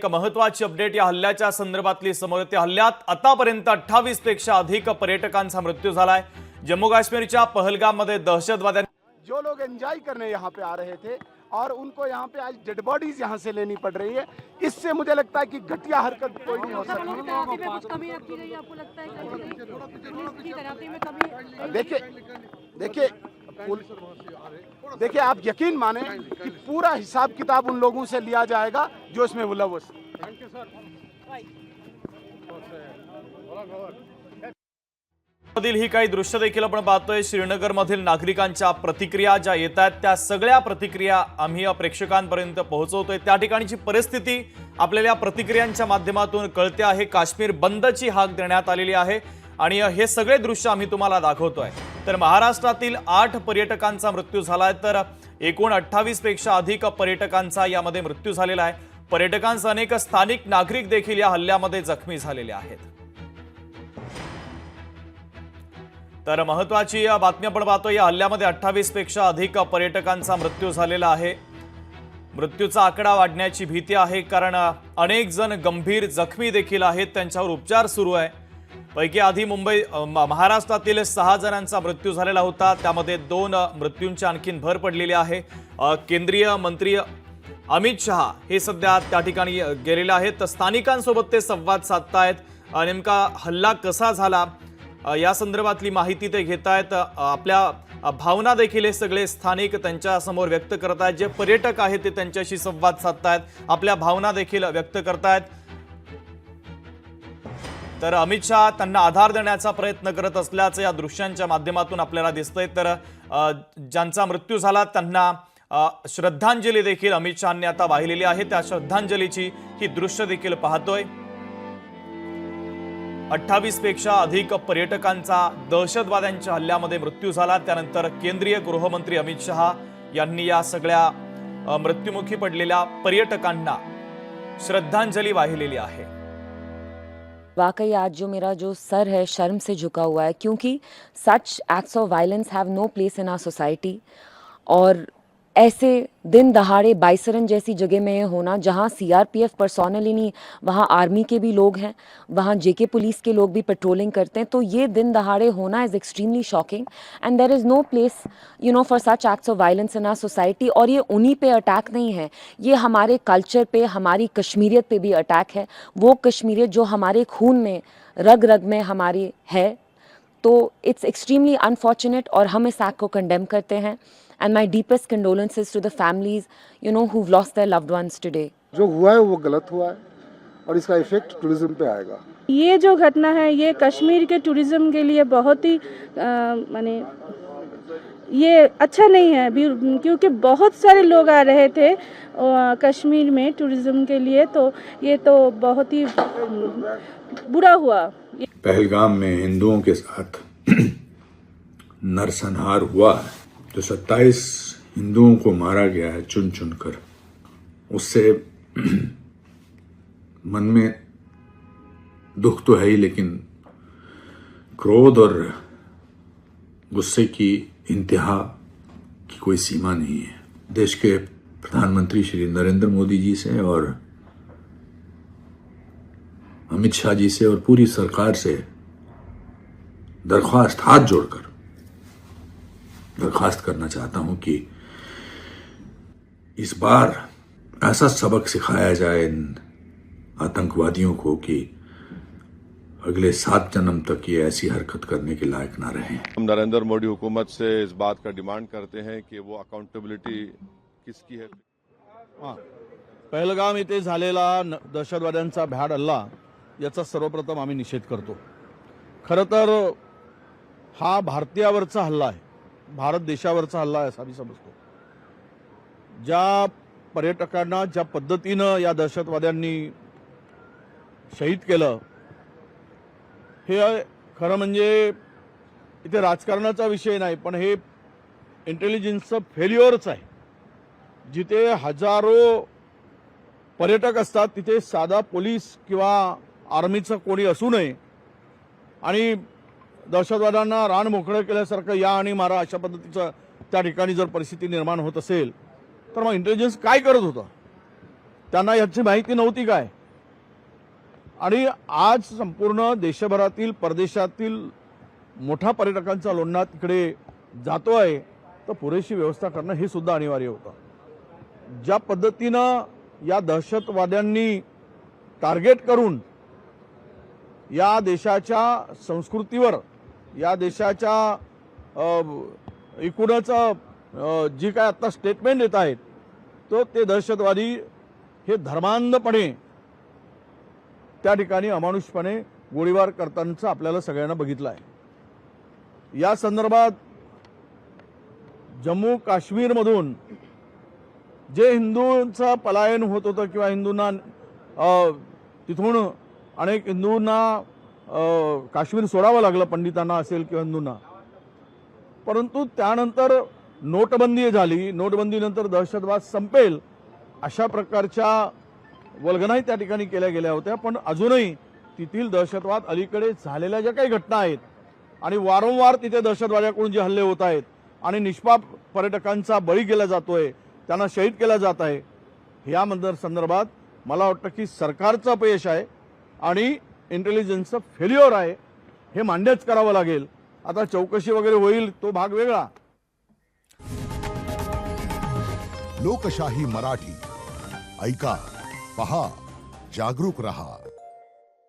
एक महत्त्वाची अपडेट या हल्ल्याच्या संदर्भातली समोर येते। हल्ल्यात आतापर्यंत 28 पेक्षा अधिक पर्यटकांचा मृत्यू झालाय। जम्मू काश्मीरच्या पहलगाममध्ये दहशतवाद्यांनी जो लोग एंजॉय करने यहाँ पे आ रहे थे और उनको यहाँ पे आज डेड बॉडीज यहाँ से लेनी पड़ रही है। इससे मुझे लगता है कि घटिया हरकत कोई नहीं हो सकती। देखिए आप यकीन माने कि पूरा हिसाब किताब उन लोगों से लिया जाएगा जो इसमें मुलव्वस। मधील ही काही दृश्य देखील आपण पाहतोय। श्रीनगर मधील नागरिकांच्या प्रतिक्रिया ज्या येत आहेत त्या सगळ्या प्रतिक्रिया आम्ही प्रेक्षकांपर्यंत पोहोचवतोय। त्या ठिकाणची परिस्थिती आपल्याला प्रतिक्रियांच्या माध्यमातून कळते आहे। काश्मीर बंदची हाक देण्यात आलेली आहे आणि हे सगळे दृश्य आम्ही तुम्हाला दाखवतोय। तर महाराष्ट्रातील 8 पर्यटकांचा मृत्यू झालाय, तर एकूण 28 पेक्षा अधिक पर्यटकांचा यामध्ये मृत्यू झालेला आहे। पर्यटकांसह अनेक स्थानिक नागरिक देखील या हल्ल्यामध्ये जखमी झालेले आहेत। तर महत्त्वाची बातमी आपण पाहतो, या हल्ल्यामध्ये 28 पेक्षा अधिक पर्यटकांचा मृत्यू झालेला आहे। मृत्यूचा आकडा वाढण्याची भीती आहे, कारण अनेक जण गंभीर जखमी देखील आहेत, त्यांच्यावर उपचार सुरू आहे। पैकी आधी महाराष्ट्रातील 6 जणांचा मृत्यू झालेला होता, त्यामध्ये 2 मृत्यूंची आणखीन भर पडलेली आहे। केंद्रीय मंत्री अमित शहा हे सध्या त्या ठिकाणी गेलेले आहेत। स्थानिकांसोबत ते संवाद साधतायत। नेमका हल्ला कसा झाला या संदर्भातली माहिती ते घेत आहेत। आपल्या भावना देखील हे सगळे स्थानिक त्यांच्या समोर व्यक्त करत आहेत। जे पर्यटक आहेत ते त्यांच्याशी संवाद साधतायत, आपल्या भावना देखील व्यक्त करतायत। तर अमित शहा त्यांना आधार देण्याचा प्रयत्न करत असल्याचं या दृश्यांच्या माध्यमातून आपल्याला दिसतंय। तर ज्यांचा मृत्यू झाला त्यांना श्रद्धांजली देखील अमित शहांनी आता वाहिलेली आहे। त्या श्रद्धांजलीची ही दृश्य देखील पाहतोय। 28 पेक्षा अधिक पर्यटकांचा दहशतवाद्यांच्या हल्ल्यामध्ये मृत्यू झाला। त्यानंतर केंद्रीय गृहमंत्री अमित शहा यांनी या सगळ्या मृत्युमुखी पडलेल्या पर्यटकांना श्रद्धांजली वाहिलेली आहे। वाकई आज जो सर है शर्म से झुका हुआ है, क्योंकि such acts of violence have no place in our society. और ऐसे दिन दहाड़े बाइसरन जैसी जगह में ये होना, जहाँ सीआरपीएफ पर्सोनल ही नहीं, वहाँ आर्मी के भी लोग हैं, वहाँ जेके पुलिस के लोग भी पेट्रोलिंग करते हैं, तो ये दिन दहाड़े होना is extremely shocking and there is no place for such acts of violence in our society. और ये उन्हीं पे अटैक नहीं है, ये हमारे कल्चर पे, हमारी कश्मीरियत पे भी अटैक है। वो कश्मीरियत जो हमारे खून में, रग रग में हमारी है। तो इट्स एक्सट्रीमली अनफॉर्चुनेट और हम इस एक्ट को कंडेम करते हैं। And my deepest condolences to the families, who've lost their loved ones today. जो हुआ है वो गलत हुआ है और इसका इफेक्ट टूरिज्म पे आएगा। ये जो घटना है ये कश्मीर के टूरिज्म के लिए बहुत ही माने ये अच्छा नहीं है, क्योंकि बहुत सारे लोग आ रहे थे कश्मीर में टूरिज्म के लिए, तो ये तो बहुत ही बुरा हुआ। पहलगाम में हिंदुओं के साथ नरसंहार हुआ है, जो 27 हिंदुओं को मारा गया है चुन चुनकर, उससे मन में दुख तो है ही, लेकिन क्रोध और गुस्से की इंतहा की कोई सीमा नहीं है। देश के प्रधानमंत्री श्री नरेंद्र मोदी जी से और अमित शाह जी से और पूरी सरकार से दरख्वास्त, हाथ जोड़कर दरखास्त करना चाहता हूं कि इस बार ऐसा सबक सिखाया जाए इन आतंकवादियों को कि अगले 7 जन्म तक ये ऐसी हरकत करने के लायक ना रहें। हम नरेंद्र मोदी हुकूमत से इस बात का डिमांड करते हैं कि वो अकाउंटेबिलिटी किसकी है। पहलगाम इथे झालेला दहशतवाद्यांचा भ्याड हल्ला याचा सर्वप्रथम आम्ही निषेध करतो। खरं तर हा भारतीयावरचा हल्ला आहे, भारत देशावरचा हल्ला आहे असं आम्ही समजतो। ज्या पर्यटकांना ज्या पद्धतीनं या दहशतवाद्यांनी शहीद केलं, हे खरं म्हणजे इथे राजकारणाचा विषय नाही, पण हे इंटेलिजन्सचं फेल्युअरच आहे। जिथे हजारो पर्यटक असतात तिथे साधा पोलीस किंवा आर्मीचं कोणी असू नये आणि दहशतवाद्यांना रान मोकळं केल्यासारखं या आणि मारा अशा पद्धतीचं त्या ठिकाणी जर परिस्थिती निर्माण होत असेल तर मग इंटेलिजन्स काय करत होतं त्यांना याची माहिती नव्हती काय? आणि आज संपूर्ण देशभरातील परदेशातील मोठा पर्यटकांचा लोंढा तिकडे जातोय, तर पुरेशी व्यवस्था करणं हे सुद्धा अनिवार्य होतं. ज्या पद्धतीनं या दहशतवाद्यांनी टार्गेट करून या देशाच्या संस्कृतीवर, या देशाच्या एकूणच जी काय आता स्टेटमेंट देत आहेत, तो ते दहशतवादी हे धर्मांधपणे त्या ठिकाणी अमानुषपणे गोळीबार करतानाचं आपल्याला सगळ्यांना बघितलं आहे. या संदर्भात जम्मू काश्मीरमधून जे हिंदूंचं पलायन होत होतं किंवा हिंदूंना तिथून अनेक हिंदूंना काश्मीर सोडावं लागलं, पंडितांना असेल किंवा हिंदूंना. परंतु त्यानंतर नोटबंदी झाली, नोटबंदीनंतर दहशतवाद संपेल अशा प्रकारच्या वल्गनाही त्या ठिकाणी केल्या गेल्या होत्या. पण अजूनही तेथील दहशतवाद अलीकडे झालेल्या ज्या काही घटना आहेत आणि वारंवार तिथे दहशतवाद्याकडून जे हल्ले होत आहेत आणि निष्पाप पर्यटकांचा बळी केला जातोय, त्यांना शहीद केला जात आहे, या संदर्भात मला वाटतं की सरकारचं अपयश आहे आणि इंटेलिजन्सचं फेल्युअर आहे, हे मान्यच करावं लागेल. आता चौकशी वगैरे होईल तो भाग वेगळा. लोकशाही मराठी ऐका, पहा, जागरूक रहा.